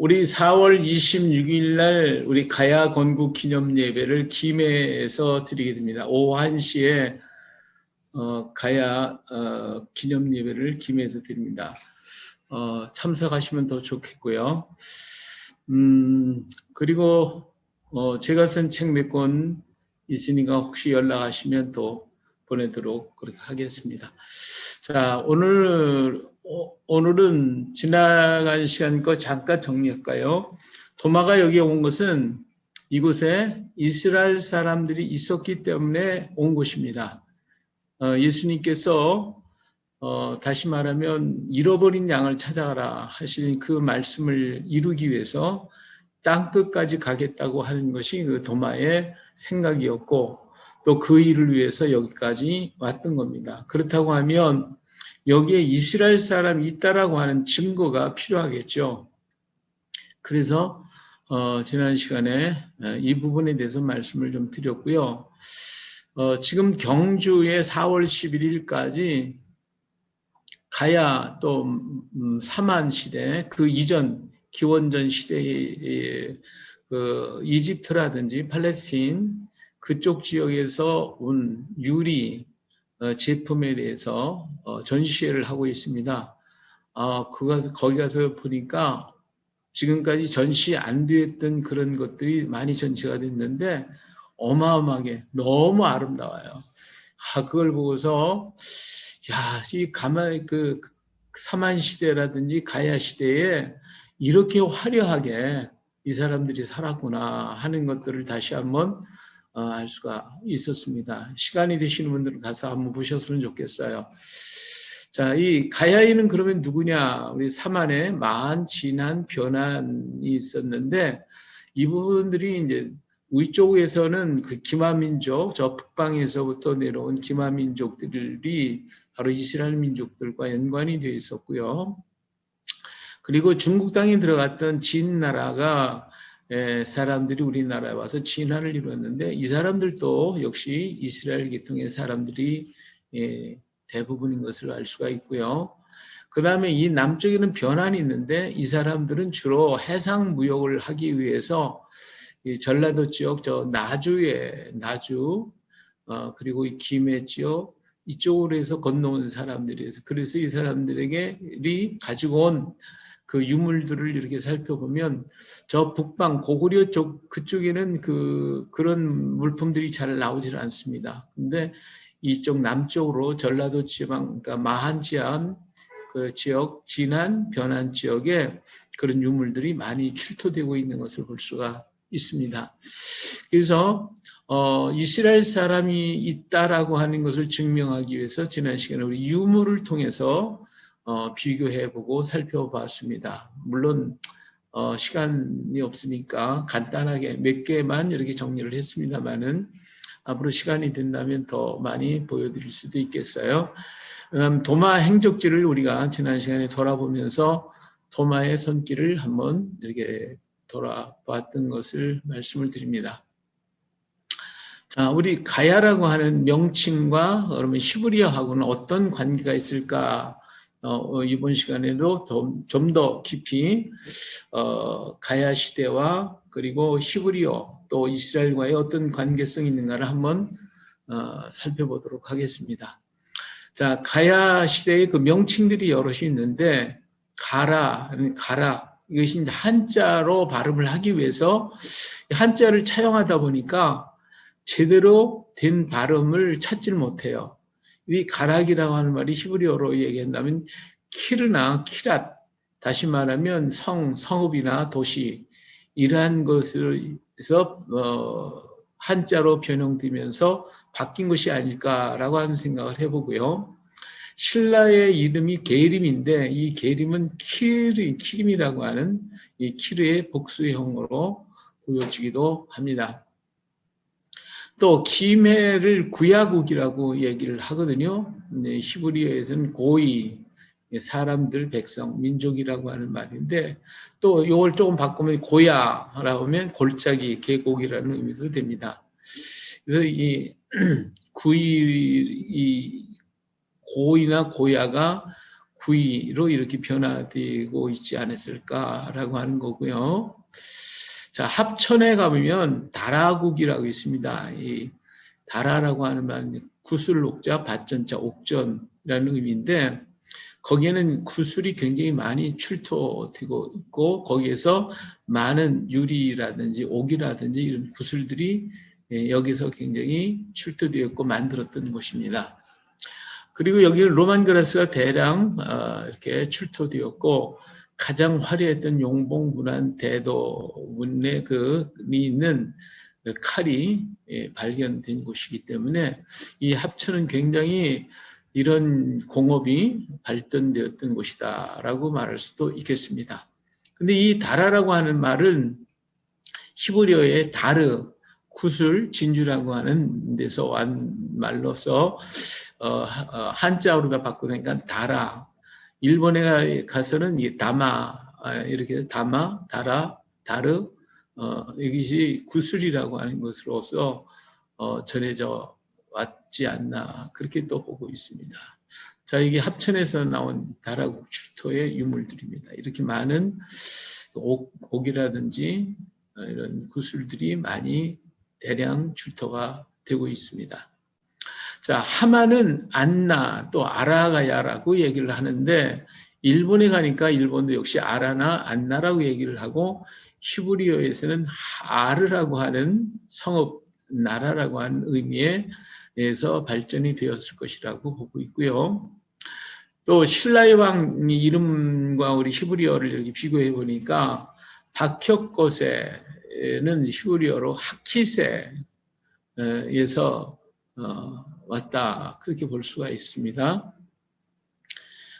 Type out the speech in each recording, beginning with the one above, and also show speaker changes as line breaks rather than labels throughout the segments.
우리 4월 26일 날 우리 가야 건국 기념 예배를 김해에서 드리게 됩니다. 오후 1시에 가야 기념 예배를 김해에서 드립니다. 참석하시면 더 좋겠고요. 그리고 제가 쓴 책 몇 권 있으니까 혹시 연락하시면 또 보내도록 그렇게 하겠습니다. 자, 오늘은 지나간 시간 거 잠깐 정리할까요? 도마가 여기 온 것은 이곳에 이스라엘 사람들이 있었기 때문에 온 곳입니다. 예수님께서 다시 말하면 잃어버린 양을 찾아가라 하시는 그 말씀을 이루기 위해서 땅끝까지 가겠다고 하는 것이 그 도마의 생각이었고 또 그 일을 위해서 여기까지 왔던 겁니다. 그렇다고 하면 여기에 이스라엘 사람이 있다라고 하는 증거가 필요하겠죠. 그래서 지난 시간에 이 부분에 대해서 말씀을 좀 드렸고요. 지금 경주에 4월 11일까지 가야 또 사만 시대 그 이전 기원전 시대의 그 이집트라든지 팔레스틴 그쪽 지역에서 온 유리 제품에 대해서 전시회를 하고 있습니다. 거기 가서 보니까 지금까지 전시 안 됐던 그런 것들이 많이 전시가 됐는데 어마어마하게 너무 아름다워요. 그걸 보고서 그 사만 시대라든지 가야 시대에 이렇게 화려하게 이 사람들이 살았구나 하는 것들을 다시 한번 알 수가 있었습니다. 시간이 되시는 분들은 가서 한번 보셨으면 좋겠어요. 자, 이 가야인은 그러면 누구냐? 우리 사만에 만, 진한, 변한이 있었는데 이 부분들이 이제 위쪽에서는 그 기마민족, 저 북방에서부터 내려온 기마민족들이 바로 이스라엘 민족들과 연관이 되어 있었고요. 그리고 중국 땅에 들어갔던 진 나라가 사람들이 우리나라에 와서 진화를 이루었는데 이 사람들도 역시 이스라엘 계통의 사람들이 대부분인 것을 알 수가 있고요. 그 다음에 이 남쪽에는 변환이 있는데 이 사람들은 주로 해상 무역을 하기 위해서 이 전라도 지역 저 나주 그리고 이 김해 지역 이쪽으로 해서 건너온 사람들이어서 그래서 이 사람들에게 가지고 온 그 유물들을 이렇게 살펴보면 저 북방 고구려 쪽 그쪽에는 그런 물품들이 잘 나오질 않습니다. 근데 이쪽 남쪽으로 전라도 지방 그러니까 마한지안 그 지역 진안 변환 지역에 그런 유물들이 많이 출토되고 있는 것을 볼 수가 있습니다. 그래서 이스라엘 사람이 있다라고 하는 것을 증명하기 위해서 지난 시간에 우리 유물을 통해서 비교해보고 살펴봤습니다. 물론 시간이 없으니까 간단하게 몇 개만 이렇게 정리를 했습니다만은 앞으로 시간이 된다면 더 많이 보여드릴 수도 있겠어요. 도마 행적지를 우리가 지난 시간에 돌아보면서 도마의 손길을 한번 이렇게 돌아봤던 것을 말씀을 드립니다. 자, 우리 가야라고 하는 명칭과 그러면 히브리어하고는 어떤 관계가 있을까? 이번 시간에도 좀 더 깊이 가야 시대와 그리고 히브리어 또 이스라엘과의 어떤 관계성이 있는가를 한번 살펴보도록 하겠습니다. 자, 가야 시대의 그 명칭들이 여럿이 있는데 가락 이것이 이제 한자로 발음을 하기 위해서 한자를 차용하다 보니까 제대로 된 발음을 찾지를 못해요. 이 가락이라고 하는 말이 히브리어로 얘기한다면 키르나 키랏, 다시 말하면 성읍이나 도시 이러한 것에서 한자로 변형되면서 바뀐 것이 아닐까라고 하는 생각을 해보고요. 신라의 이름이 게림인데 이 게림은 키림이라고 하는 이 키르의 복수형으로 보여지기도 합니다. 또 김해를 구야국이라고 얘기를 하거든요. 히브리어에서는 고이, 사람들, 백성, 민족이라고 하는 말인데 또 이걸 조금 바꾸면 고야라고 하면 골짜기, 계곡이라는 의미도 됩니다. 그래서 이 고이나 고야가 구이로 이렇게 변화되고 있지 않았을까라고 하는 거고요. 자, 합천에 가보면 다라국이라고 있습니다. 이 다라라고 하는 말은 구슬 옥자, 밭전자, 옥전이라는 의미인데 거기에는 구슬이 굉장히 많이 출토되고 있고 거기에서 많은 유리라든지 옥이라든지 이런 구슬들이 여기서 굉장히 출토되었고 만들었던 곳입니다. 그리고 여기는 로만 그라스가 대량 이렇게 출토되었고 가장 화려했던 용봉문안 대도문에 있는 칼이 발견된 곳이기 때문에 이 합천은 굉장히 이런 공업이 발전되었던 곳이다라고 말할 수도 있겠습니다. 근데 이 다라라고 하는 말은 히브리어의 다르, 구슬, 진주라고 하는 데서 온 말로서 한자어로다 바꾸니까 다라. 일본에 가서는 이 다마 이렇게 다마, 다라, 다르 이것이 구슬이라고 하는 것으로서 전해져 왔지 않나 그렇게 또 보고 있습니다. 자, 이게 합천에서 나온 다라국 출토의 유물들입니다. 이렇게 많은 옥이라든지 이런 구슬들이 많이 대량 출토가 되고 있습니다. 자, 하마는 안나 또 아라가야라고 얘기를 하는데 일본에 가니까 일본도 역시 아라나 안나라고 얘기를 하고 히브리어에서는 아르라고 하는 성읍 나라라고 하는 의미에서 발전이 되었을 것이라고 보고 있고요. 또 신라의 왕 이름과 우리 히브리어를 이렇게 비교해 보니까 박혁거세는 히브리어로 하키세에서 왔다 그렇게 볼 수가 있습니다.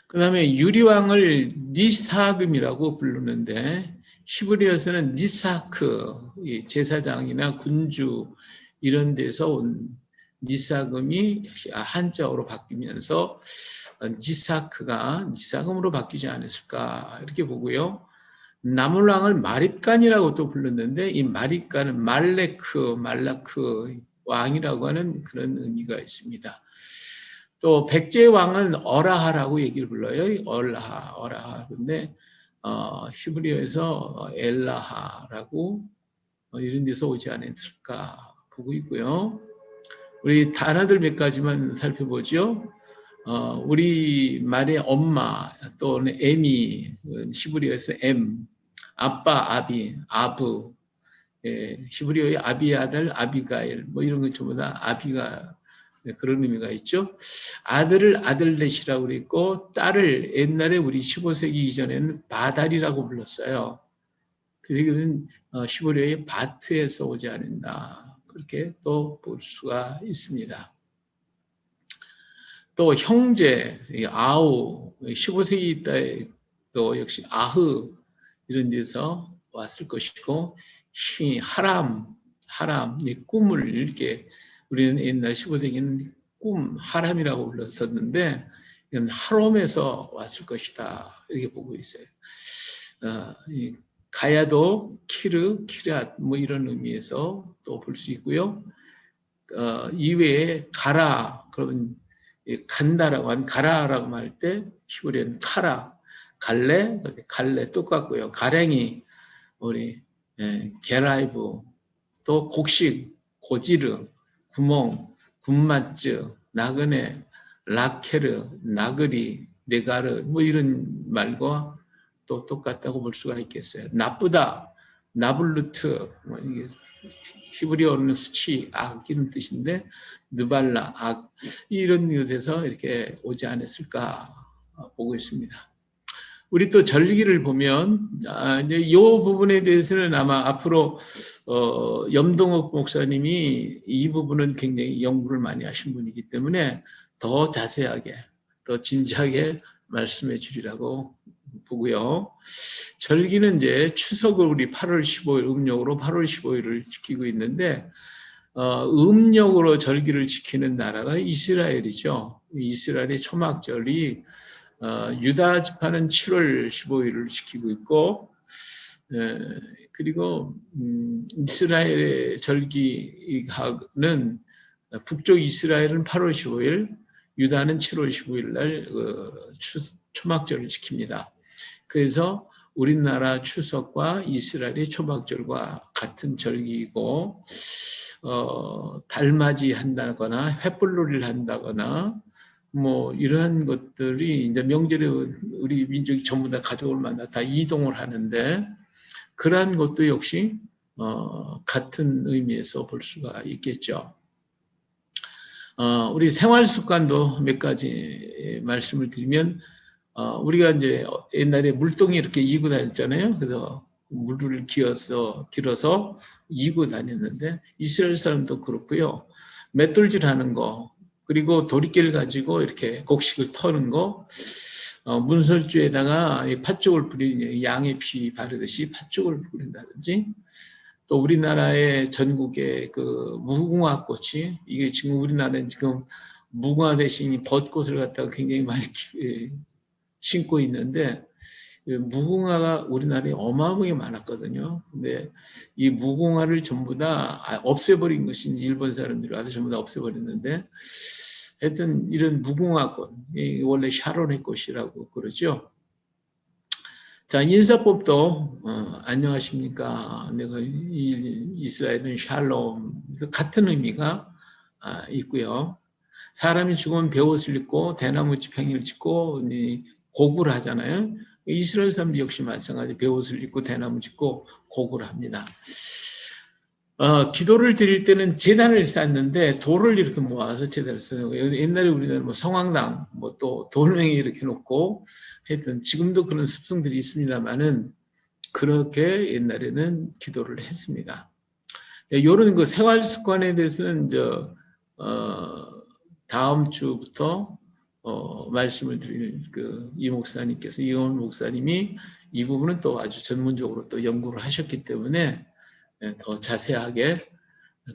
그 다음에 유리왕을 니사금이라고 부르는데 히브리어에서는 니사크 제사장이나 군주 이런 데서 온 니사금이 한자어로 바뀌면서 니사크가 니사금으로 바뀌지 않았을까 이렇게 보고요. 나물왕을 마립간이라고 또 불렀는데 이 마립간은 말라크 왕이라고 하는 그런 의미가 있습니다. 또 백제의 왕은 어라하라고 얘기를 불러요. 어라하. 근데 히브리어에서 엘라하라고 이런 데서 오지 않았을까 보고 있고요. 우리 단어들 몇 가지만 살펴보죠. 우리 말의 엄마 또는 에미 히브리어에서 아빠, 아비, 아부 히브리어의 아비아들, 아비가일 뭐 이런 것 전부 다 아비가 그런 의미가 있죠. 아들을 아들렛이라고 그랬고 딸을 옛날에 우리 15세기 이전에는 바달이라고 불렀어요. 그래서 이것은 히브리어의 바트에서 오지 않는다. 그렇게 또 볼 수가 있습니다. 또 형제, 아우, 15세기 때 또 역시 아흐 이런 데서 왔을 것이고 하람, 꿈을 이렇게 우리는 옛날 15세기는 하람이라고 불렀었는데 이건 하롬에서 왔을 것이다 이렇게 보고 있어요. 가야도 키르앗 뭐 이런 의미에서 또 볼 수 있고요. 이외에 가라 그러면 간다라고 하는 가라라고 할 때 히브리어는 카라, 갈래 똑같고요. 가랭이 우리 게라이브 또 곡식, 고지르, 구멍, 군맛즈, 나그네, 라케르, 나그리, 네가르 뭐 이런 말과 또 똑같다고 볼 수가 있겠어요. 나쁘다, 나블루트 뭐 이게 히브리어는 수치, 악 이런 뜻인데 느발라, 악 이런 것에서 이렇게 오지 않았을까 보고 있습니다. 우리 또 절기를 보면 이제 이 부분에 대해서는 아마 앞으로 염동욱 목사님이 이 부분은 굉장히 연구를 많이 하신 분이기 때문에 더 자세하게 더 진지하게 말씀해 주리라고 보고요. 절기는 이제 추석을 우리 8월 15일 음력으로 8월 15일을 지키고 있는데 음력으로 절기를 지키는 나라가 이스라엘이죠. 이스라엘의 초막절이 유다 지파는 7월 15일을 지키고 있고 그리고 이스라엘의 절기는 북쪽 이스라엘은 8월 15일, 유다는 7월 15일 날 초막절을 지킵니다. 그래서 우리나라 추석과 이스라엘의 초막절과 같은 절기이고 달맞이 한다거나 횃불놀이를 한다거나 뭐 이러한 것들이 이제 명절에 우리 민족이 전부 다 가족을 만나 다 이동을 하는데 그러한 것도 역시 같은 의미에서 볼 수가 있겠죠. 우리 생활 습관도 몇 가지 말씀을 드리면 우리가 이제 옛날에 물동이 이렇게 이고 다녔잖아요. 그래서 물을 길어서 이고 다녔는데 이스라엘 사람도 그렇고요. 맷돌질하는 거 그리고 도리깨를 가지고 이렇게 곡식을 터는 거 문설주에다가 팥죽을 뿌리는 양의 피 바르듯이 팥죽을 뿌린다든지 또 우리나라의 전국의 그 무궁화 꽃이 이게 지금 우리나라는 지금 무궁화 대신 벚꽃을 갖다가 굉장히 많이 심고 있는데 무궁화가 우리나라에 어마어마하게 많았거든요. 근데 이 무궁화를 전부 다 없애버린 것이 일본 사람들이 와서 전부 다 없애버렸는데 하여튼 이런 무궁화꽃, 원래 샤론의 꽃이라고 그러죠. 자, 인사법도 안녕하십니까. 내가 이스라엘은 샬롬 같은 의미가 있고요. 사람이 죽으면 베옷을 입고 대나무 지팡이를 짚고 고구를 하잖아요. 이스라엘 사람도 역시 마찬가지 베옷을 입고 대나무 짚고 고구를 합니다. 기도를 드릴 때는 제단을 쌓는데 돌을 이렇게 모아서 제단을 쓰는 거예요. 옛날에 우리는 뭐 성황당, 뭐 또 돌멩이 이렇게 놓고 하여튼 지금도 그런 습성들이 있습니다만은 그렇게 옛날에는 기도를 했습니다. 이런 그 생활 습관에 대해서는 다음 주부터 말씀을 드릴 이 목사님께서 이원 목사님이 이 부분은 또 아주 전문적으로 또 연구를 하셨기 때문에 더 자세하게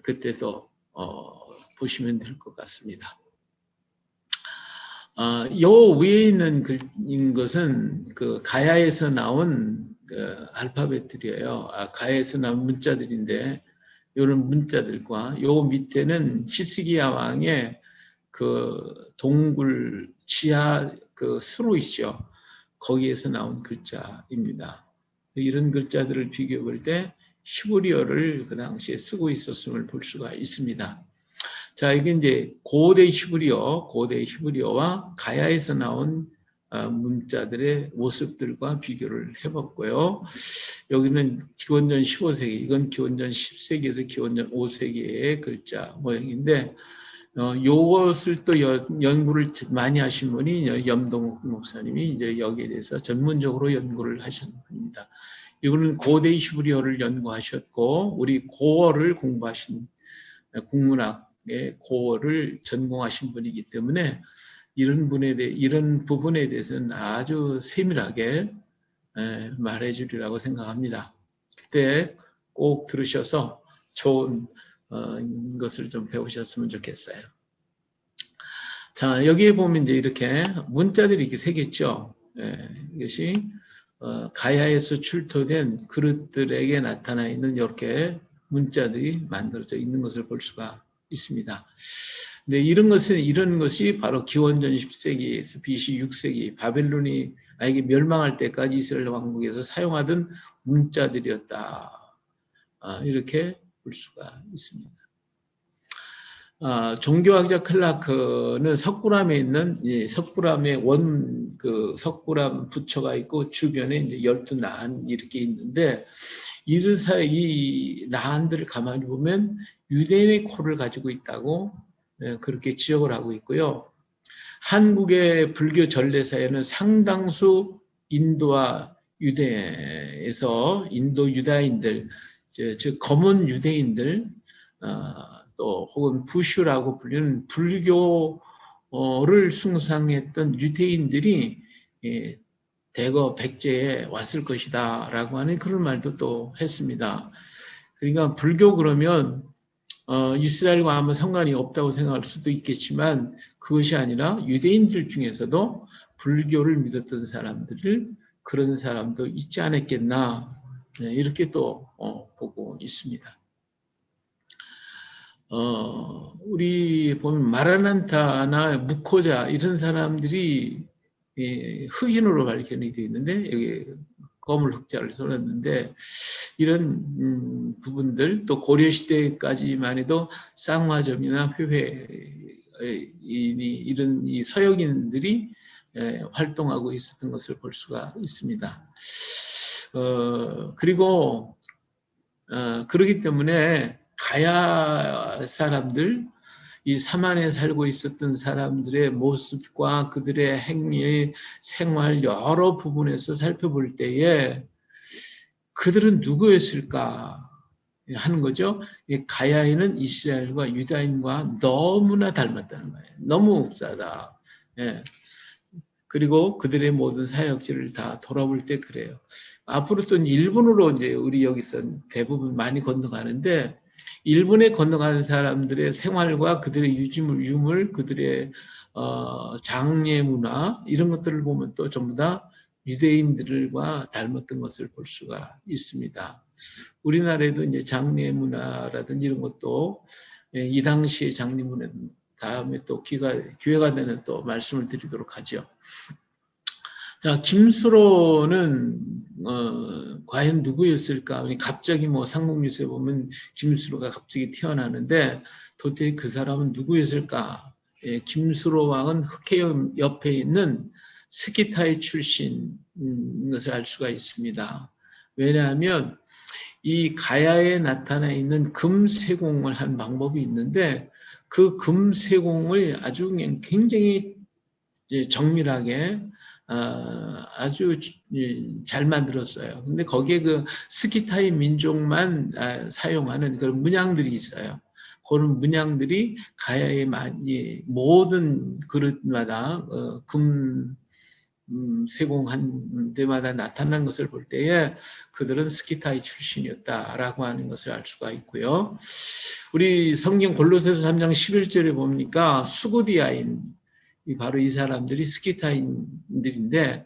그때도 보시면 될 것 같습니다. 요 위에 있는 글인 것은 그 가야에서 나온 알파벳들이에요. 가야에서 나온 문자들인데 이런 문자들과 요 밑에는 히스기야 왕의 그 동굴 지하 그 수로 있죠. 거기에서 나온 글자입니다. 이런 글자들을 비교해 볼 때 히브리어를 그 당시에 쓰고 있었음을 볼 수가 있습니다. 자, 이게 이제 고대 히브리어와 가야에서 나온 문자들의 모습들과 비교를 해봤고요. 여기는 기원전 15세기, 이건 기원전 10세기에서 기원전 5세기의 글자 모양인데 요것을 또 연구를 많이 하신 분이 염동욱 목사님이 이제 여기에 대해서 전문적으로 연구를 하신 분입니다. 이분은 고대 히브리어를 연구하셨고 우리 고어를 공부하신 국문학의 고어를 전공하신 분이기 때문에 이런 부분에 대해서는 아주 세밀하게 말해주리라고 생각합니다. 그때 꼭 들으셔서 좋은 것을 좀 배우셨으면 좋겠어요. 자, 여기에 보면 이제 이렇게 문자들이 이렇게 새겼죠. 이것이 가야에서 출토된 그릇들에게 나타나 있는 이렇게 문자들이 만들어져 있는 것을 볼 수가 있습니다. 근데 이런 것이 바로 기원전 10세기에서 BC 6세기 바벨론이 아예 멸망할 때까지 이스라엘 왕국에서 사용하던 문자들이었다. 이렇게 볼 수가 있습니다. 종교학자 클라크는 석굴암에 있는 석굴암에 석굴암 부처가 있고 주변에 이제 12나한 이렇게 있는데 이 나한들을 가만히 보면 유대인의 코를 가지고 있다고 그렇게 지적을 하고 있고요. 한국의 불교 전래사에는 상당수 인도와 유대에서 인도 유다인들, 즉 검은 유대인들 또 혹은 부슈라고 불리는 불교를 숭상했던 유대인들이 대거 백제에 왔을 것이다 라고 하는 그런 말도 또 했습니다. 그러니까 불교 그러면 이스라엘과 아무 상관이 없다고 생각할 수도 있겠지만 그것이 아니라 유대인들 중에서도 불교를 믿었던 그런 사람도 있지 않았겠나 이렇게 또 보고 있습니다. 우리 보면 마라난타나 무코자 이런 사람들이 흑인으로 밝혀내 되어 있는데 여기 검을 흑자를 써놨는데 이런 부분들 또 고려 시대까지만 해도 쌍화점이나 회회인이 이런 이 서역인들이 활동하고 있었던 것을 볼 수가 있습니다. 그리고 그렇기 때문에 가야 사람들, 이 사만에 살고 있었던 사람들의 모습과 그들의 행위, 생활 여러 부분에서 살펴볼 때에 그들은 누구였을까 하는 거죠. 가야인은 이스라엘과 유다인과 너무나 닮았다는 거예요. 너무 흡사하다. 예. 그리고 그들의 모든 사역지를 다 돌아볼 때 그래요. 앞으로 또 일본으로 이제 우리 여기서 대부분 많이 건너가는데 일본에 건너가는 사람들의 생활과 그들의 유물, 그들의 장례 문화 이런 것들을 보면 또 전부 다 유대인들과 닮았던 것을 볼 수가 있습니다. 우리나라에도 이제 장례 문화라든지 이런 것도 이 당시의 장례 문화 다음에 또 기회가 되는 또 말씀을 드리도록 하죠. 자, 김수로는 과연 누구였을까? 갑자기 뭐 삼국유사에 보면 김수로가 갑자기 태어나는데 도대체 그 사람은 누구였을까? 김수로 왕은 흑해 옆에 있는 스키타이 출신인 것을 알 수가 있습니다. 왜냐하면 이 가야에 나타나 있는 금세공을 한 방법이 있는데 그 금세공을 아주 굉장히 정밀하게 아주 잘 만들었어요. 근데 거기에 그 스키타이 민족만 사용하는 그런 문양들이 있어요. 그런 문양들이 가야의 모든 그릇마다 금 세공한 데마다 나타난 것을 볼 때에 그들은 스키타이 출신이었다라고 하는 것을 알 수가 있고요. 우리 성경 골로새서 3장 11절에 보니까 수고디아인 바로 이 사람들이 스키타인들인데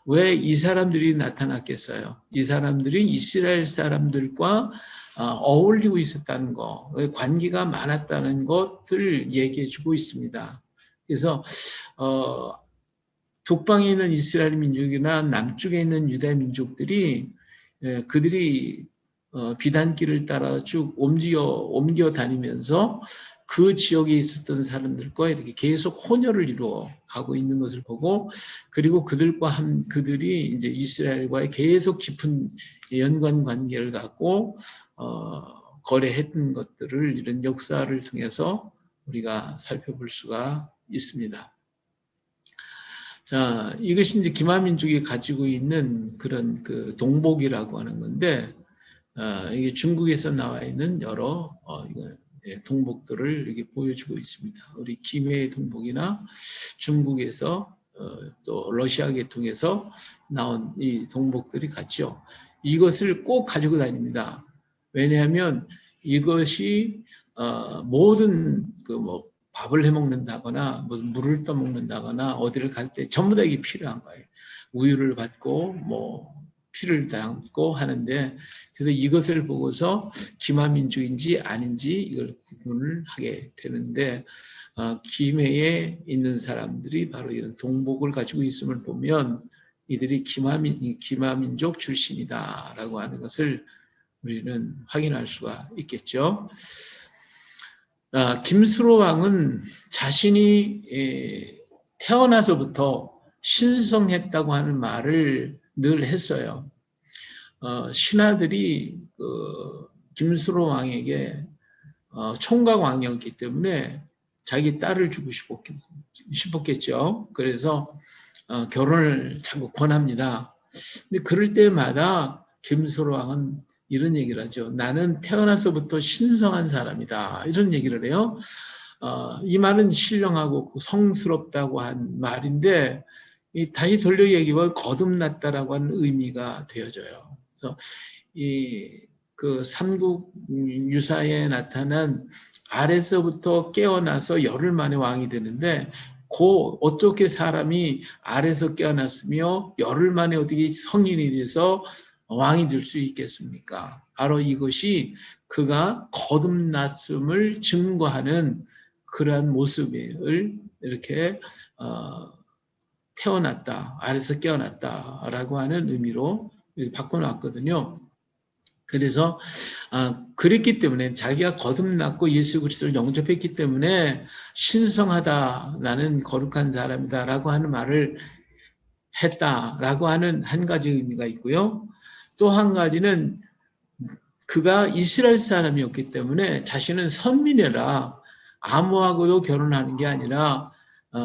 왜 이 사람들이 나타났겠어요? 이 사람들이 이스라엘 사람들과 어울리고 있었다는 것, 관계가 많았다는 것을 얘기해 주고 있습니다. 그래서 북방에 있는 이스라엘 민족이나 남쪽에 있는 유다 민족들이 그들이 비단길을 따라 쭉 옮겨 다니면서 그 지역에 있었던 사람들과 이렇게 계속 혼혈을 이루어 가고 있는 것을 보고 그리고 그들이 이제 이스라엘과의 계속 깊은 연관 관계를 갖고 거래했던 것들을 이런 역사를 통해서 우리가 살펴볼 수가 있습니다. 자, 이것이 이제 기마민족이 가지고 있는 그런 그 동복이라고 하는 건데, 이게 중국에서 나와 있는 여러 동복들을 이렇게 보여주고 있습니다. 우리 김해의 동복이나 중국에서 또 러시아 계통에서 나온 이 동복들이 같죠. 이것을 꼭 가지고 다닙니다. 왜냐하면 이것이 모든 밥을 해 먹는다거나 물을 떠 먹는다거나 어디를 갈 때 전부 다 이게 필요한 거예요. 우유를 받고 피를 담고 하는데 그래서 이것을 보고서 기마민족인지 아닌지 이걸 구분을 하게 되는데 김해에 있는 사람들이 바로 이런 동복을 가지고 있음을 보면 이들이 기마민족 출신이다라고 하는 것을 우리는 확인할 수가 있겠죠. 김수로 왕은 자신이 태어나서부터 신성했다고 하는 말을 늘 했어요. 신하들이 김수로 왕에게 총각 왕이었기 때문에 자기 딸을 주고 싶었겠죠. 그래서 결혼을 자꾸 권합니다. 근데 그럴 때마다 김수로 왕은 이런 얘기를 하죠. 나는 태어나서부터 신성한 사람이다. 이런 얘기를 해요. 이 말은 신령하고 성스럽다고 한 말인데 다시 돌려 얘기하면 거듭났다라고 하는 의미가 되어져요. 그래서 그 삼국 유사에 나타난 아래서부터 깨어나서 열흘 만에 왕이 되는데 어떻게 사람이 아래서 깨어났으며 열흘 만에 어떻게 성인이 돼서 왕이 될 수 있겠습니까? 바로 이것이 그가 거듭났음을 증거하는 그러한 모습을 이렇게 태어났다, 아래서 깨어났다라고 하는 의미로 바꿔놨거든요. 그래서 그랬기 때문에 자기가 거듭났고 예수 그리스도를 영접했기 때문에 신성하다, 나는 거룩한 사람이다라고 하는 말을 했다라고 하는 한 가지 의미가 있고요. 또 한 가지는 그가 이스라엘 사람이었기 때문에 자신은 선민이라 아무하고도 결혼하는 게 아니라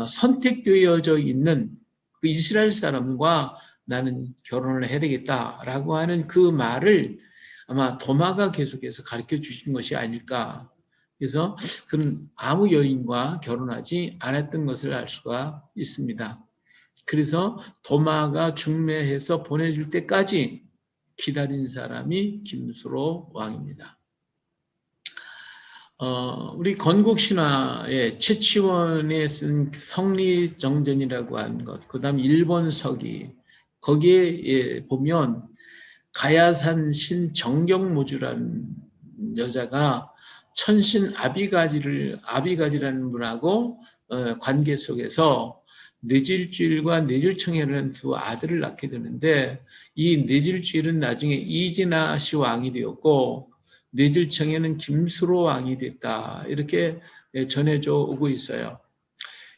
선택되어져 있는 그 이스라엘 사람과 나는 결혼을 해야 되겠다라고 하는 그 말을 아마 도마가 계속해서 가르쳐 주신 것이 아닐까. 그래서 그는 아무 여인과 결혼하지 않았던 것을 알 수가 있습니다. 그래서 도마가 중매해서 보내줄 때까지 기다린 사람이 김수로 왕입니다. 우리 건국신화의 최치원에 쓴 성리정전이라고 하는 것, 그 다음 일본 서기, 거기에 보면 가야산 신정경모주라는 여자가 천신 아비가지라는 분하고 관계 속에서 뇌질주일과 뇌질청해라는 두 아들을 낳게 되는데, 이 뇌질주일은 나중에 이진아시 왕이 되었고 뇌질청해는 김수로 왕이 됐다, 이렇게 전해져 오고 있어요.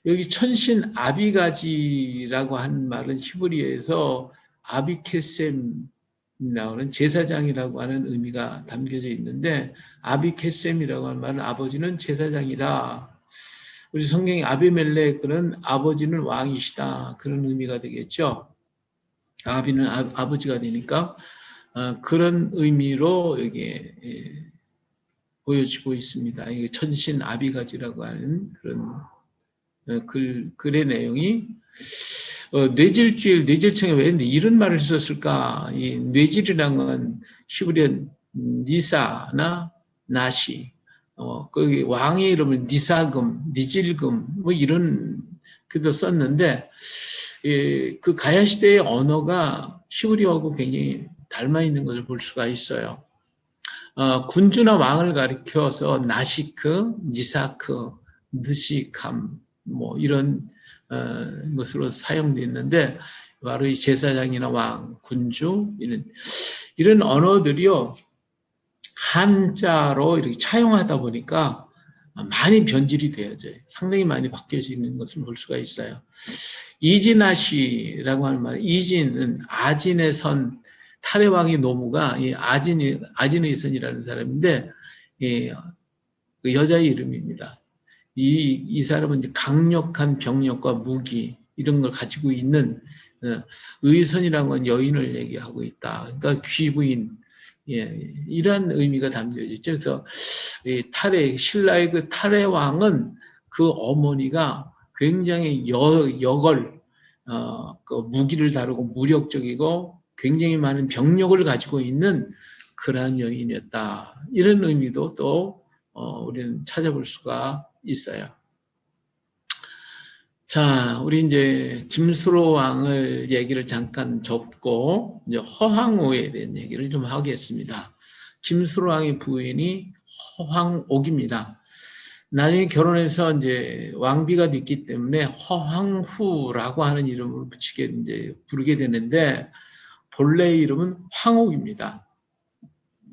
여기 천신 아비가지라고 하는 말은 히브리어에서 아비케셈 나오는 제사장이라고 하는 의미가 담겨져 있는데, 아비케셈이라고 하는 말은 아버지는 제사장이다. 우리 성경의 아비멜렉은 아버지는 왕이시다, 그런 의미가 되겠죠. 아비는 아버지가 되니까 그런 의미로 여기 보여지고 있습니다. 이게 천신 아비가지라고 하는 그런 글의 내용이 뇌질주일, 뇌질청에 왜 이런 말을 썼을까? 이 뇌질이라는 건 히브리어 니사나 나시, 거기 왕의 이름을 니사금, 니질금, 뭐 이런 그도 썼는데, 그 가야 시대의 언어가 히브리어하고 굉장히 닮아 있는 것을 볼 수가 있어요. 군주나 왕을 가리켜서 나시크, 니사크, 느시캄, 뭐 이런 것으로 사용되어 있는데, 바로 이 제사장이나 왕, 군주, 이런 언어들이요, 한자로 이렇게 차용하다 보니까 많이 변질이 되어져요. 상당히 많이 바뀌어지는 것을 볼 수가 있어요. 이진아시라고 하는 말, 이진은 아진의 선, 탈해왕의 노무가 아진의 선이라는 사람인데, 그 여자의 이름입니다. 이 사람은 이제 강력한 병력과 무기 이런 걸 가지고 있는, 의선이라는 건 여인을 얘기하고 있다. 그러니까 귀부인, 이런 의미가 담겨져 있죠. 그래서 신라의 그 탈해 왕은 그 어머니가 굉장히 여걸, 그 무기를 다루고 무력적이고 굉장히 많은 병력을 가지고 있는 그러한 여인이었다. 이런 의미도 또 우리는 찾아볼 수가 있어요. 자, 우리 이제 김수로 왕을 얘기를 잠깐 접고 이제 허황오에 대한 얘기를 좀 하겠습니다. 김수로 왕의 부인이 허황옥입니다. 나중에 결혼해서 이제 왕비가 됐기 때문에 허황후라고 하는 이름을 부르게 되는데, 본래 이름은 황옥입니다.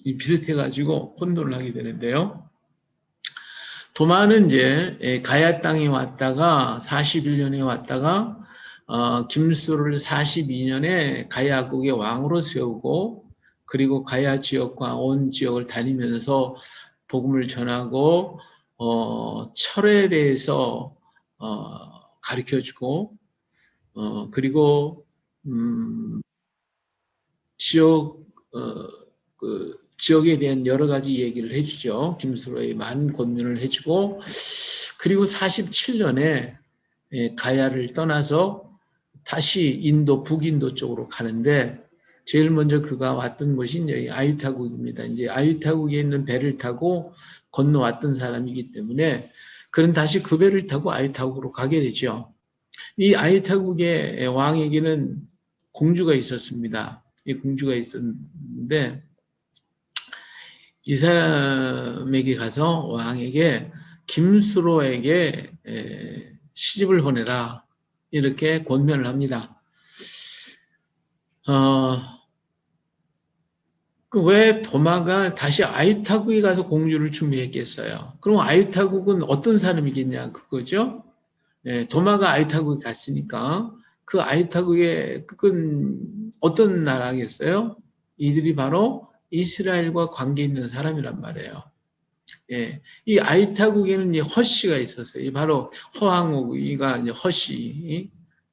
비슷해가지고 혼돈을 하게 되는데요. 도마는 이제 가야 땅에 왔다가 41년에 왔다가 김수로를 42년에 가야국의 왕으로 세우고, 그리고 가야 지역과 온 지역을 다니면서 복음을 전하고 철에 대해서 가르쳐주고, 그리고 지역에 대한 여러 가지 얘기를 해주죠. 김수로의 많은 권면을 해주고, 그리고 47년에 가야를 떠나서 다시 북인도 쪽으로 가는데, 제일 먼저 그가 왔던 곳이 이제 아유타국입니다. 이제 아유타국에 있는 배를 타고 건너왔던 사람이기 때문에 그는 다시 그 배를 타고 아유타국으로 가게 되죠. 이 아유타국의 왕에게는 공주가 있었습니다. 이 공주가 있었는데, 이 사람에게 가서 왕에게 김수로에게 시집을 보내라, 이렇게 권면을 합니다. 왜 도마가 다시 아유타국에 가서 공주를 준비했겠어요? 그럼 아유타국은 어떤 사람이겠냐 그거죠? 네, 도마가 아유타국에 갔으니까 그 아유타국의 그건 어떤 나라겠어요? 이들이 바로 이스라엘과 관계 있는 사람이란 말이에요. 예, 이 아유타국에는 허씨가 있었어요. 바로 허황우가 이제 허씨.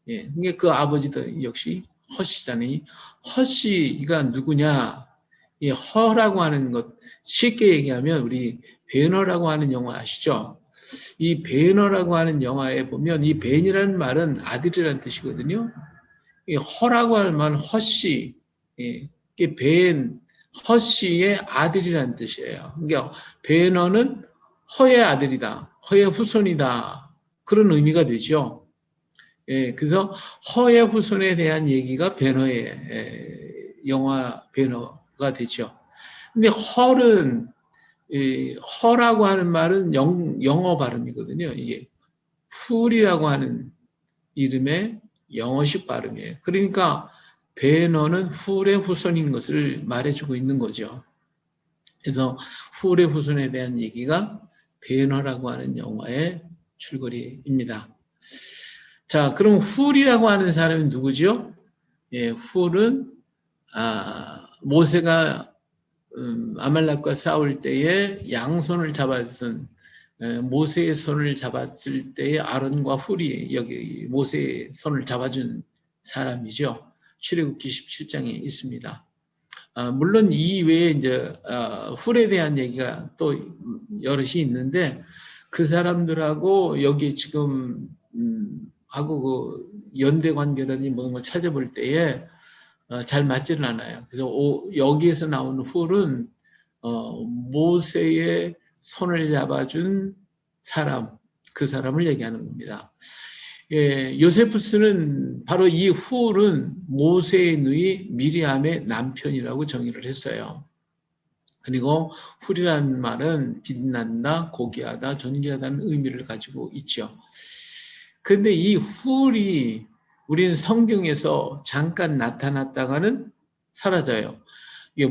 예, 이게 그 아버지도 역시 허씨잖아요. 허씨가 누구냐? 이 허라고 하는 것 쉽게 얘기하면 우리 배너라고 하는 영화 아시죠? 이 배너라고 하는 영화에 보면 이 벤이라는 말은 아들이라는 뜻이거든요. 이 허라고 하는 말은 허씨, 예, 이게 벤, 허씨의 아들이라는 뜻이에요. 그러니까 배너는 허의 아들이다, 허의 후손이다 그런 의미가 되죠. 예, 그래서 허의 후손에 대한 얘기가 배너의 영화 배너가 되죠. 근데 헐은 허라고 하는 말은 영어 발음이거든요. 이게 풀이라고 하는 이름의 영어식 발음이에요. 그러니까 배너는 훌의 후손인 것을 말해주고 있는 거죠. 그래서 훌의 후손에 대한 얘기가 배너라고 하는 영화의 줄거리입니다. 자, 그럼 훌이라고 하는 사람이 누구죠? 예, 훌은 모세가 아말렉과 싸울 때에 양손을 잡았던 모세의 손을 잡았을 때에 아론과 훌이 여기 모세의 손을 잡아준 사람이죠. 출애굽기 17장에 있습니다. 물론 이 외에 이제 훌에 대한 얘기가 또 여럿이 있는데 그 사람들하고 여기 지금 하고 그 연대 관계라든지 뭔 걸 찾아볼 때에 잘 맞지는 않아요. 그래서 여기에서 나오는 훌은 모세의 손을 잡아준 사람, 그 사람을 얘기하는 겁니다. 예, 요세푸스는 바로 이 훌은 모세의 누이 미리암의 남편이라고 정의를 했어요. 그리고 훌이라는 말은 빛난다, 고귀하다, 존귀하다는 의미를 가지고 있죠. 그런데 이 훌이 우리는 성경에서 잠깐 나타났다가는 사라져요.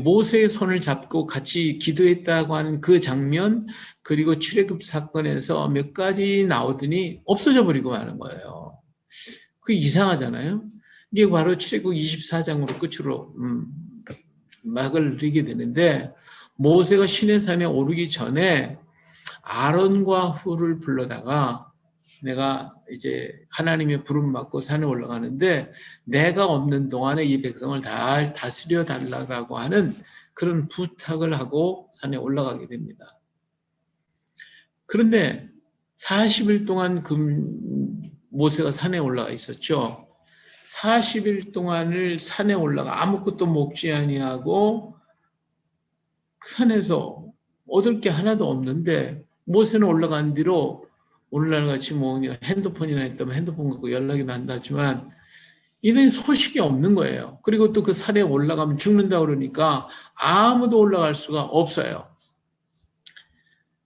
모세의 손을 잡고 같이 기도했다고 하는 그 장면, 그리고 출애굽 사건에서 몇 가지 나오더니 없어져 버리고 하는 거예요. 그게 이상하잖아요. 이게 바로 출애굽 24장으로 끝으로 막을 내리게 되는데 모세가 시내산에 오르기 전에 아론과 훌을 불러다가 내가 이제 하나님의 부름 받고 산에 올라가는데 내가 없는 동안에 이 백성을 다 다스려 달라고 하는 그런 부탁을 하고 산에 올라가게 됩니다. 그런데 40일 동안 모세가 산에 올라가 있었죠. 40일 동안을 산에 올라가 아무것도 먹지 아니하고 산에서 얻을 게 하나도 없는데 모세는 올라간 뒤로 오늘날 같이 뭐 핸드폰이나 있다면 핸드폰 갖고 연락이나 한다지만 이런 소식이 없는 거예요. 그리고 또 그 산에 올라가면 죽는다 그러니까 아무도 올라갈 수가 없어요.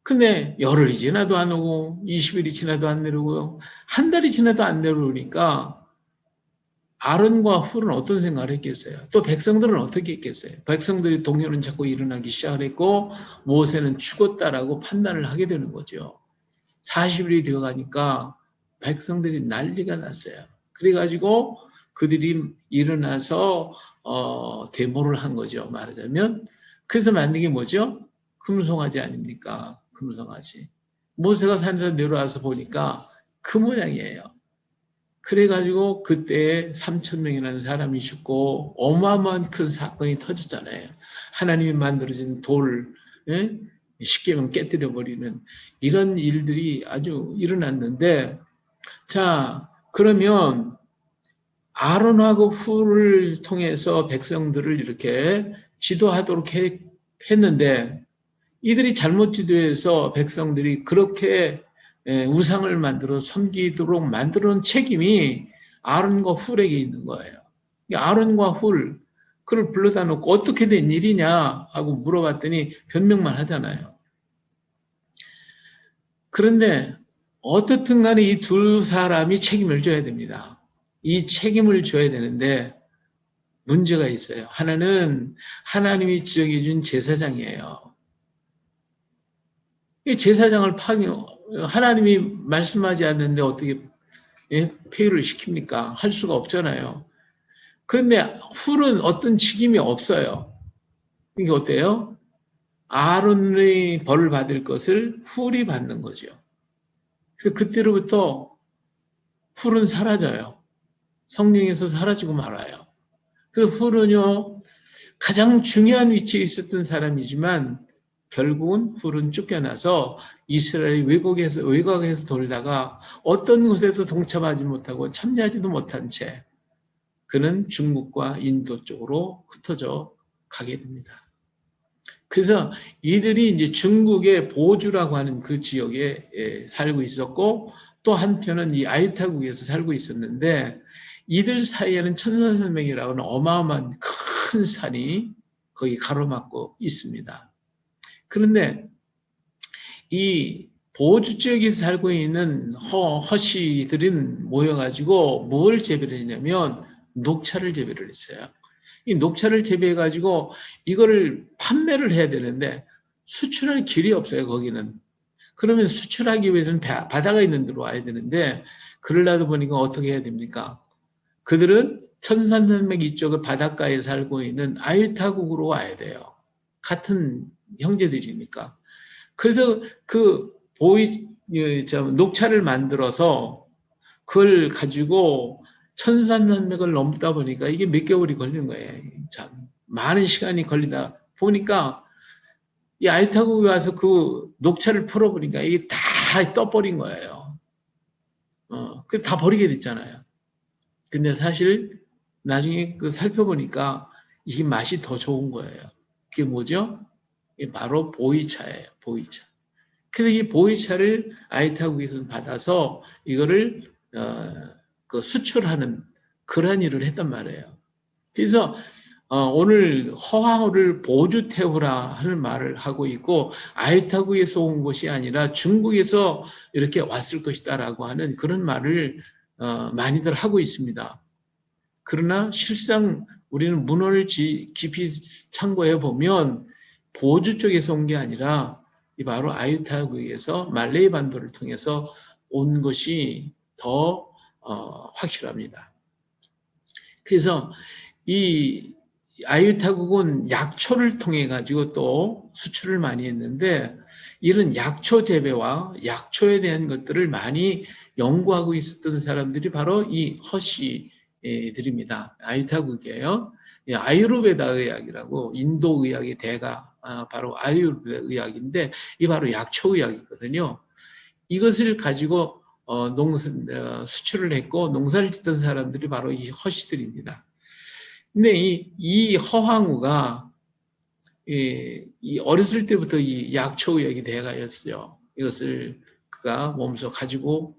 근데 열흘이 지나도 안 오고 20일이 지나도 안 내려오고 한 달이 지나도 안 내려오니까 아론과 훌은 어떤 생각을 했겠어요? 또 백성들은 어떻게 했겠어요? 백성들이 동요는 자꾸 일어나기 시작을 했고 모세는 죽었다라고 판단을 하게 되는 거죠. 40일이 되어가니까 백성들이 난리가 났어요. 그래가지고 그들이 일어나서 데모를 한 거죠. 말하자면. 그래서 만든 게 뭐죠? 금송아지 아닙니까? 금송아지. 모세가 산에서 내려와서 보니까 그 모양이에요. 그래가지고 그때 3,000명이라는 사람이 죽고 어마어마한 큰 사건이 터졌잖아요. 하나님이 만들어진 돌, 예? 쉽게 하면 깨뜨려버리는 이런 일들이 아주 일어났는데, 자, 그러면 아론하고 훌을 통해서 백성들을 이렇게 지도하도록 했는데 이들이 잘못 지도해서 백성들이 그렇게 우상을 만들어 섬기도록 만들어 놓은 책임이 아론과 훌에게 있는 거예요. 아론과 훌, 그를 불러다 놓고 어떻게 된 일이냐 하고 물어봤더니 변명만 하잖아요. 그런데 어떻든 간에 이 두 사람이 책임을 져야 됩니다. 이 책임을 져야 되는데 문제가 있어요. 하나는 하나님이 지정해준 제사장이에요. 이 제사장을 하나님이 말씀하지 않는데 어떻게 폐유를 시킵니까? 할 수가 없잖아요. 그런데 훌은 어떤 직임이 없어요. 이게 어때요? 아론의 벌을 받을 것을 훌이 받는 거죠. 그래서 그때로부터 훌은 사라져요. 성령에서 사라지고 말아요. 그 훌은요, 가장 중요한 위치에 있었던 사람이지만 결국은 훌은 쫓겨나서 이스라엘이 외곽에서 돌다가 어떤 곳에도 동참하지 못하고 참여하지도 못한 채 그는 중국과 인도 쪽으로 흩어져 가게 됩니다. 그래서 이들이 이제 중국의 보주라고 하는 그 지역에 살고 있었고 또 한편은 이 아유타국에서 살고 있었는데 이들 사이에는 천산산맥이라고 하는 어마어마한 큰 산이 거기 가로막고 있습니다. 그런데 이 보주 지역에서 살고 있는 허씨들은 모여가지고 뭘 재배를 했냐면 녹차를 재배를 했어요. 이 녹차를 재배해가지고 이거를 판매를 해야 되는데 수출할 길이 없어요, 거기는. 그러면 수출하기 위해서는 바다가 있는 데로 와야 되는데 그러려다 보니까 어떻게 해야 됩니까? 그들은 천산산맥 이쪽의 바닷가에 살고 있는 아유타국으로 와야 돼요. 같은 형제들이니까. 그래서 그 녹차를 만들어서 그걸 가지고 천산산맥을 넘다 보니까 이게 몇 개월이 걸리는 거예요. 참 많은 시간이 걸리다 보니까 이 아유타국에 와서 그 녹차를 풀어보니까 이게 다 떠버린 거예요. 그래서 다 버리게 됐잖아요. 근데 사실 나중에 그 살펴보니까 이게 맛이 더 좋은 거예요. 그게 뭐죠? 이게 바로 보이차예요. 보이차. 그래서 이 보이차를 아이타국에서 받아서 이거를 그 수출하는 그런 일을 했단 말이에요. 그래서 오늘 허황우를 보주태후라 하는 말을 하고 있고 아이타국에서 온 것이 아니라 중국에서 이렇게 왔을 것이다라고 하는 그런 말을 많이들 하고 있습니다. 그러나 실상 우리는 문헌을 깊이 참고해 보면 보주 쪽에서 온 게 아니라 바로 아유타국에서 말레이 반도를 통해서 온 것이 더 확실합니다. 그래서 이 아유타국은 약초를 통해 가지고 또 수출을 많이 했는데 이런 약초 재배와 약초에 대한 것들을 많이 연구하고 있었던 사람들이 바로 이 허씨들입니다. 아유타국이에요. 아유르베다 의학이라고 인도 의학의 대가 바로 아유르베다 의학인데 이 바로 약초 의학이거든요. 이것을 가지고 수출을 했고 농사를 짓던 사람들이 바로 이 허씨들입니다. 근데 이 허황우가 이 어렸을 때부터 이 약초의학의 대가였어요. 이것을 그가 몸소 가지고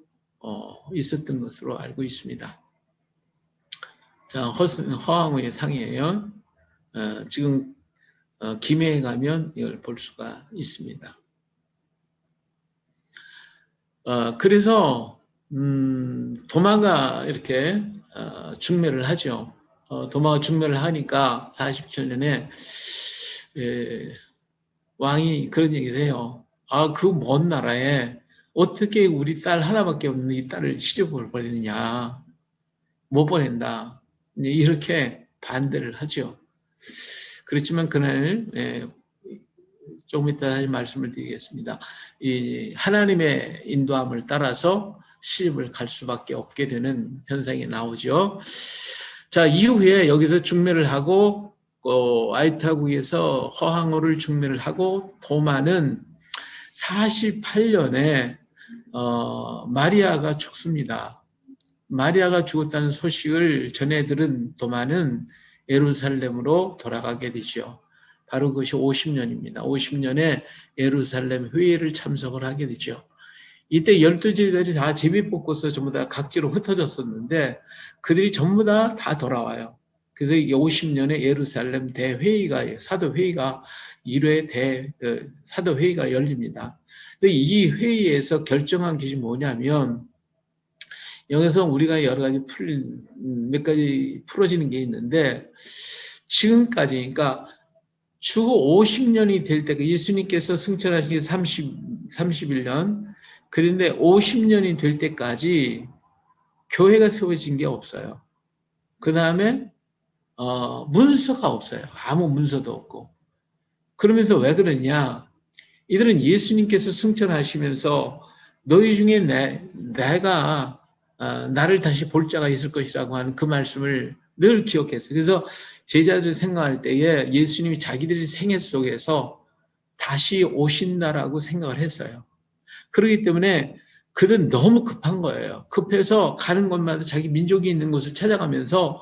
있었던 것으로 알고 있습니다. 자, 허황우의 상이에요. 지금 김해에 가면 이걸 볼 수가 있습니다. 그래서 도마가 이렇게 중매를 하죠. 도마가 중매를 하니까 47년에 왕이 그런 얘기를 해요. 그 먼 나라에 어떻게 우리 딸 하나밖에 없는 이 딸을 시집을 보내느냐. 못 보낸다. 이렇게 반대를 하죠. 그렇지만 그날 조금 이따 다시 말씀을 드리겠습니다. 이 하나님의 인도함을 따라서 시집을 갈 수밖에 없게 되는 현상이 나오죠. 자, 이후에 여기서 중매를 하고 아이타국에서 허황우를 중매를 하고 도마는 48년에 마리아가 죽습니다. 마리아가 죽었다는 소식을 전해 들은 도마는 예루살렘으로 돌아가게 되죠. 바로 그것이 50년입니다. 50년에 예루살렘 회의를 참석을 하게 되죠. 이때 12제자들이 다 제비 뽑고서 전부 다 각지로 흩어졌었는데 그들이 전부 다 돌아와요. 그래서 이게 50년에 예루살렘 대회의가 사도회의가 1회 사도회의가 열립니다. 이 회의에서 결정한 것이 뭐냐면 여기서 우리가 여러 가지 몇 가지 풀어지는 게 있는데 지금까지 그러니까 추후 50년이 될 때가 예수님께서 승천하신 게 31년 그런데 50년이 될 때까지 교회가 세워진 게 없어요. 그 다음에 문서가 없어요. 아무 문서도 없고. 그러면서 왜 그러냐? 이들은 예수님께서 승천하시면서 너희 중에 내가 나를 다시 볼 자가 있을 것이라고 하는 그 말씀을 늘 기억했어요. 그래서 제자들 생각할 때에 예수님이 자기들의 생애 속에서 다시 오신다라고 생각을 했어요. 그렇기 때문에 그들은 너무 급한 거예요. 급해서 가는 곳마다 자기 민족이 있는 곳을 찾아가면서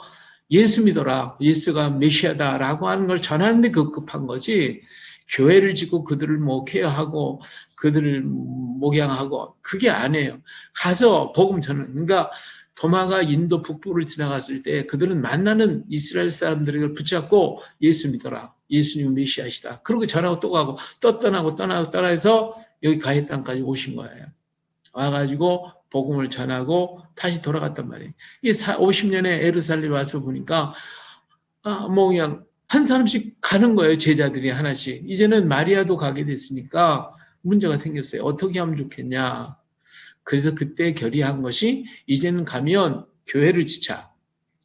예수 믿어라, 예수가 메시아다라고 하는 걸 전하는데 급급한 거지 교회를 짓고 그들을 뭐 케어하고 그들을 목양하고 그게 아니에요. 가서 복음 전하는 그러니까 도마가 인도 북부를 지나갔을 때 그들은 만나는 이스라엘 사람들을 붙잡고 예수 믿어라, 예수님 메시아시다. 그러고 전하고 또 가고 또 떠나고 떠나서 여기 가해 땅까지 오신 거예요. 와가지고 복음을 전하고 다시 돌아갔단 말이에요. 이 50년에 예루살렘 와서 보니까 뭐 그냥 한 사람씩 가는 거예요. 제자들이 하나씩. 이제는 마리아도 가게 됐으니까 문제가 생겼어요. 어떻게 하면 좋겠냐. 그래서 그때 결의한 것이 이제는 가면 교회를 지자.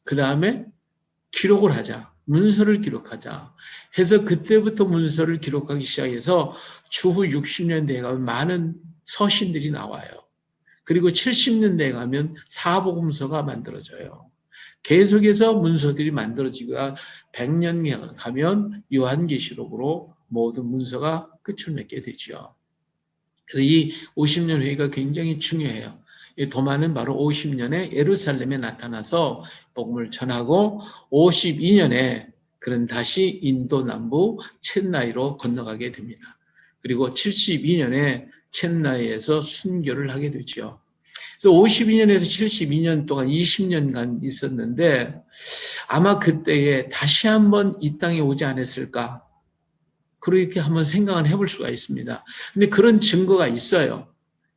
그 다음에 기록을 하자. 문서를 기록하자. 해서 그때부터 문서를 기록하기 시작해서 추후 60년대에 가면 많은 서신들이 나와요. 그리고 70년대에 가면 사복음서가 만들어져요. 계속해서 문서들이 만들어지고 100년 가면 요한계시록으로 모든 문서가 끝을 맺게 되죠. 그래서 이 50년 회의가 굉장히 중요해요. 도마는 바로 50년에 예루살렘에 나타나서 복음을 전하고 52년에 그는 다시 인도 남부 첸나이로 건너가게 됩니다. 그리고 72년에 첸나이에서 순교를 하게 되죠. 그래서 52년에서 72년 동안 20년간 있었는데 아마 그때에 다시 한번 이 땅에 오지 않았을까? 그렇게 한번 생각을 해볼 수가 있습니다. 근데 그런 증거가 있어요.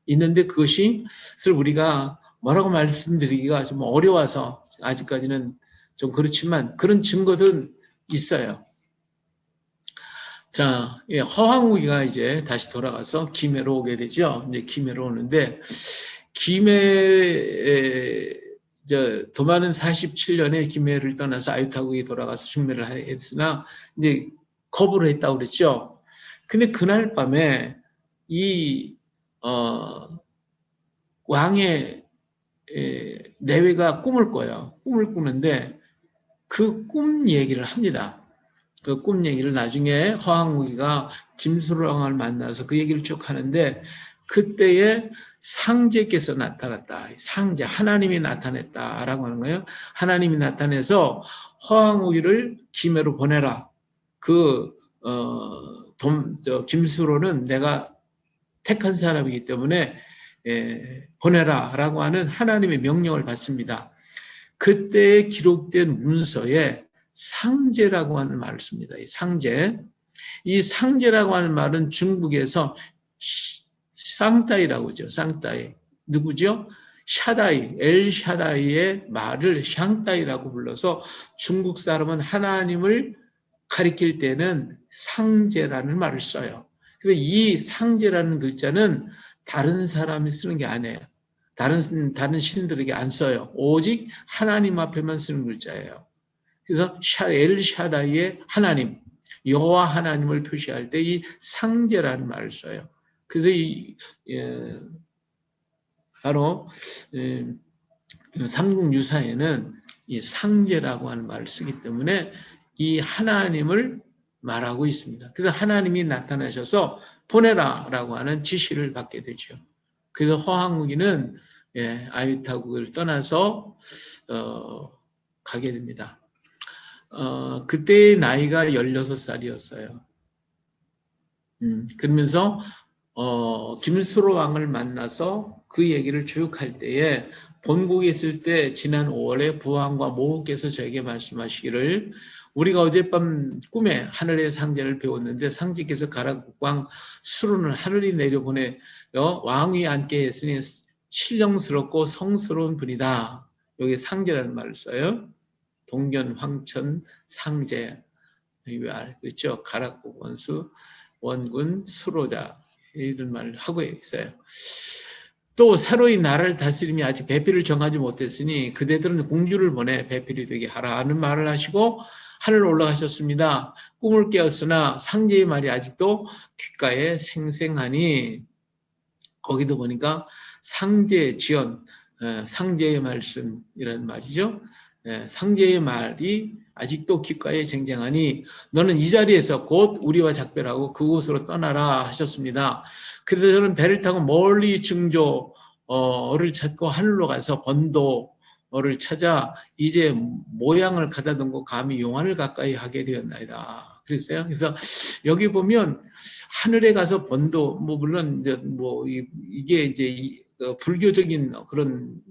있는데 그것을 우리가 뭐라고 말씀드리기가 좀 어려워서 아직까지는 좀 그렇지만 그런 증거들은 있어요. 자, 허황무기가 이제 다시 돌아가서 김해로 오게 되죠. 이제 김해로 오는데 도마는 47년에 김해를 떠나서 아유타국에 돌아가서 중매를 했으나 이제 거부를 했다고 그랬죠. 근데 그날 밤에 이 왕의 내외가 꿈을 꿔요. 꿈을 꾸는데 그 꿈 얘기를 합니다. 그 꿈 얘기를 나중에 허황무기가 김수로왕을 만나서 그 얘기를 쭉 하는데 그때에 상제께서 나타났다. 상제, 하나님이 나타냈다라고 하는 거예요. 하나님이 나타내서 허황무기를 김해로 보내라. 김수로는 내가 택한 사람이기 때문에 보내라라고 하는 하나님의 명령을 받습니다. 그때 기록된 문서에 상제라고 하는 말을 씁니다. 이 상제. 이 상제라고 하는 말은 중국에서 쌍따이라고 하죠. 쌍따이. 누구죠? 샤다이, 엘샤다이의 말을 샹따이라고 불러서 중국 사람은 하나님을 가리킬 때는 상제라는 말을 써요. 그래서 이 상제라는 글자는 다른 사람이 쓰는 게 아니에요. 다른 신들에게 안 써요. 오직 하나님 앞에만 쓰는 글자예요. 그래서 엘샤다이의 하나님, 여호와 하나님을 표시할 때 이 상제라는 말을 써요. 그래서 바로 삼국유사에는 이 상제라고 하는 말을 쓰기 때문에 이 하나님을 말하고 있습니다. 그래서 하나님이 나타나셔서 보내라라고 하는 지시를 받게 되죠. 그래서 허황무기는 아유타국을 떠나서 가게 됩니다. 그때의 나이가 16살이었어요. 그러면서 김수로 왕을 만나서 그 얘기를 쭉 할 때에 본국에 있을 때 지난 5월에 부왕과 모후께서 저에게 말씀하시기를 우리가 어젯밤 꿈에 하늘의 상제를 배웠는데 상제께서 가락국왕 수론을 하늘이 내려보내 왕위 앉게 했으니 신령스럽고 성스러운 분이다. 여기 상제라는 말을 써요. 동견, 황천, 상제, 그렇죠? 가락국 원수, 원군, 수로자 이런 말을 하고 있어요. 또 새로이 나라를 다스림이 아직 배필을 정하지 못했으니 그대들은 공주를 보내 배필이 되게 하라 하는 말을 하시고 하늘 올라가셨습니다. 꿈을 깨었으나 상제의 말이 아직도 귓가에 생생하니 거기도 보니까 상제 지연, 상제의 말씀이라는 말이죠. 상제의 말이 아직도 귓가에 쟁쟁하니 너는 이 자리에서 곧 우리와 작별하고 그곳으로 떠나라 하셨습니다. 그래서 저는 배를 타고 멀리 증조를 찾고 하늘로 가서 번도를 찾아 이제 모양을 가다듬고 감히 용안을 가까이 하게 되었나이다. 그랬어요. 그래서 여기 보면 하늘에 가서 번도 물론 이제 이게 이제 불교적인 그런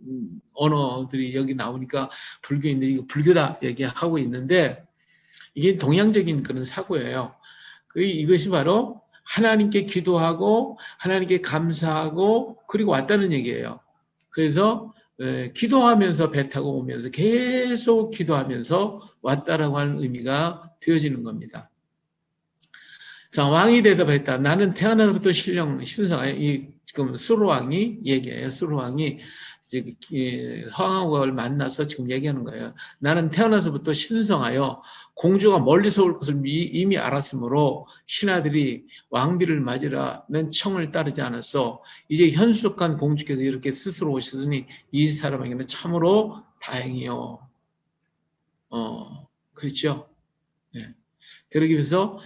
언어들이 여기 나오니까 불교인들이 이거 불교다 얘기하고 있는데 이게 동양적인 그런 사고예요. 이것이 바로 하나님께 기도하고 하나님께 감사하고 그리고 왔다는 얘기예요. 그래서 기도하면서 배 타고 오면서 계속 기도하면서 왔다라고 하는 의미가 되어지는 겁니다. 자, 왕이 대답했다. 나는 태어나서부터 신성하여 지금 수로왕이 얘기해요. 수로왕이 허왕을 만나서 지금 얘기하는 거예요. 나는 태어나서부터 신성하여 공주가 멀리서 올 것을 이미 알았으므로 신하들이 왕비를 맞으라는 청을 따르지 않았어. 이제 현숙한 공주께서 이렇게 스스로 오셨으니 이 사람에게는 참으로 다행이요. 그렇죠? 네. 그러기 위해서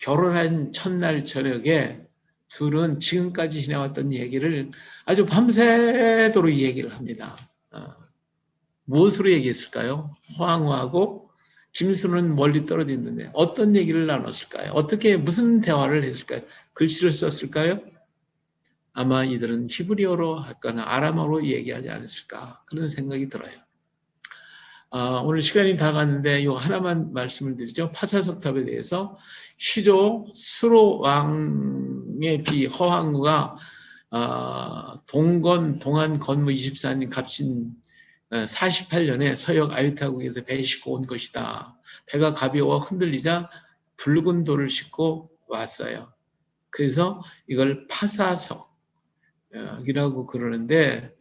결혼한 첫날 저녁에 둘은 지금까지 지내왔던 얘기를 아주 밤새도록 얘기를 합니다. 무엇으로 얘기했을까요? 허황우하고 김순은 멀리 떨어져 있는데 어떤 얘기를 나눴을까요? 어떻게 무슨 대화를 했을까요? 글씨를 썼을까요? 아마 이들은 히브리어로 할거나 아람어로 얘기하지 않았을까 그런 생각이 들어요. 오늘 시간이 다 갔는데 이 하나만 말씀을 드리죠. 파사석탑에 대해서 시조 수로 왕의 비 허황우가 동안 건무 24년 갑신 48년에 서역 아유타국에서 배 싣고 온 것이다. 배가 가벼워 흔들리자 붉은 돌을 싣고 왔어요. 그래서 이걸 파사석이라고 그러는데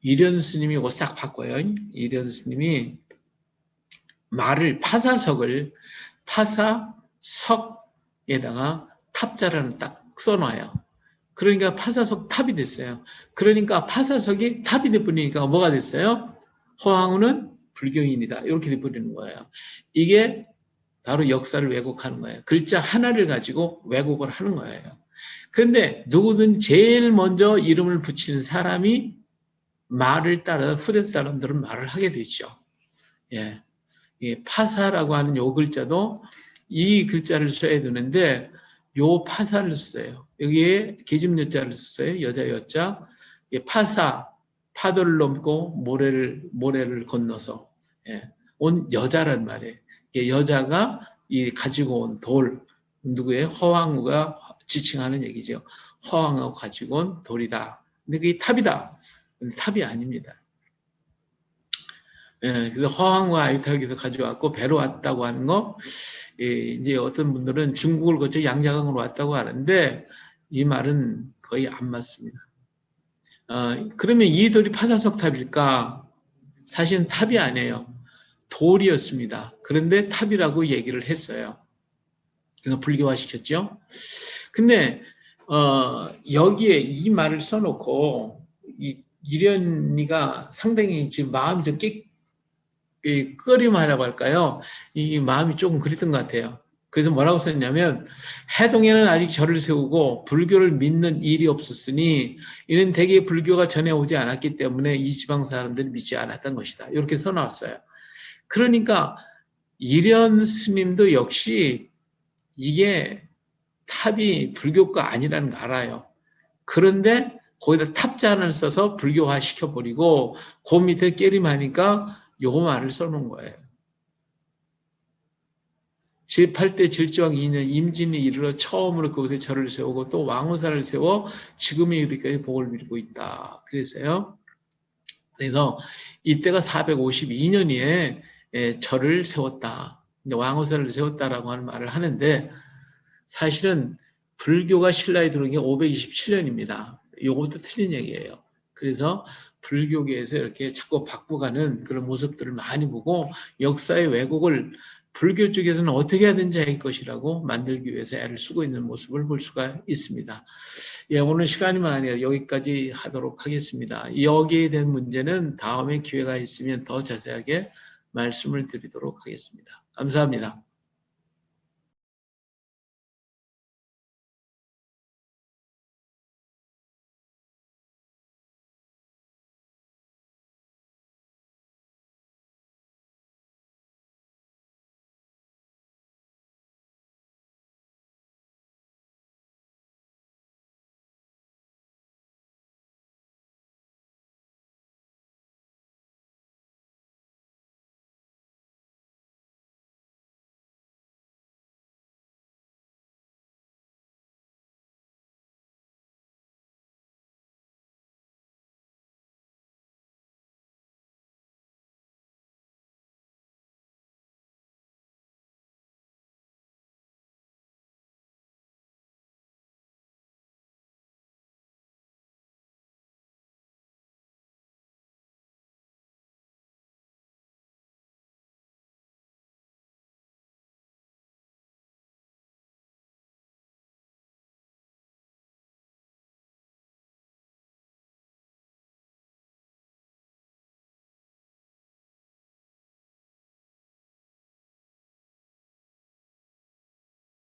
이련 스님이 이거 싹 바꿔요. 이련 스님이 말을 파사석을 파사석에다가 탑자라는 딱 써놔요. 그러니까 파사석 탑이 됐어요. 그러니까 파사석이 탑이 돼버리니까 뭐가 됐어요? 허황우는 불교인이다. 이렇게 돼버리는 거예요. 이게 바로 역사를 왜곡하는 거예요. 글자 하나를 가지고 왜곡을 하는 거예요. 그런데 누구든 제일 먼저 이름을 붙이는 사람이 말을 따라 후대 사람들은 말을 하게 되죠. 예. 파사라고 하는 요 글자도 이 글자를 써야 되는데 요 파사를 써요. 여기에 계집여자를 써요. 여자 여자. 파사, 파도를 넘고 모래를 건너서 온 여자란 말이에요. 여자가 가지고 온 돌, 누구의 허황우가 지칭하는 얘기죠. 허황우가 가지고 온 돌이다. 근데 그게 탑이다. 탑이 아닙니다. 그래서 허황과 아유타국에서 가져왔고 배로 왔다고 하는 거, 이제 어떤 분들은 중국을 거쳐 양자강으로 왔다고 하는데 이 말은 거의 안 맞습니다. 그러면 이 돌이 파사석 탑일까? 사실은 탑이 아니에요. 돌이었습니다. 그런데 탑이라고 얘기를 했어요. 그래서 불교화시켰죠. 근데 여기에 이 말을 써놓고 이련이가 상당히 지금 마음이 좀 꺼림하다고 할까요? 이 마음이 조금 그랬던 것 같아요. 그래서 뭐라고 썼냐면 해동에는 아직 절을 세우고 불교를 믿는 일이 없었으니 이는 대개 불교가 전해오지 않았기 때문에 이 지방 사람들이 믿지 않았던 것이다. 이렇게 써놨어요. 그러니까 이련 스님도 역시 이게 탑이 불교가 아니라는 거 알아요. 그런데 거기다 탑자를 써서 불교화 시켜버리고 그 밑에 깨림하니까 요거 말을 써놓은 거예요. 제8대 질주왕 2년 임진이 이르러 처음으로 그곳에 절을 세우고 또 왕후사를 세워 지금에 이르기까지 복을 빌고 있다. 그랬어요. 그래서 이때가 452년이에 절을 세웠다. 왕후사를 세웠다라고 하는 말을 하는데 사실은 불교가 신라에 들어온 게 527년입니다. 이것도 틀린 얘기예요. 그래서 불교계에서 이렇게 자꾸 바꿔가는 그런 모습들을 많이 보고 역사의 왜곡을 불교 쪽에서는 어떻게 하든지 할 것이라고 만들기 위해서 애를 쓰고 있는 모습을 볼 수가 있습니다. 예, 오늘 시간이 많아요. 여기까지 하도록 하겠습니다. 여기에 대한 문제는 다음에 기회가 있으면 더 자세하게 말씀을 드리도록 하겠습니다. 감사합니다.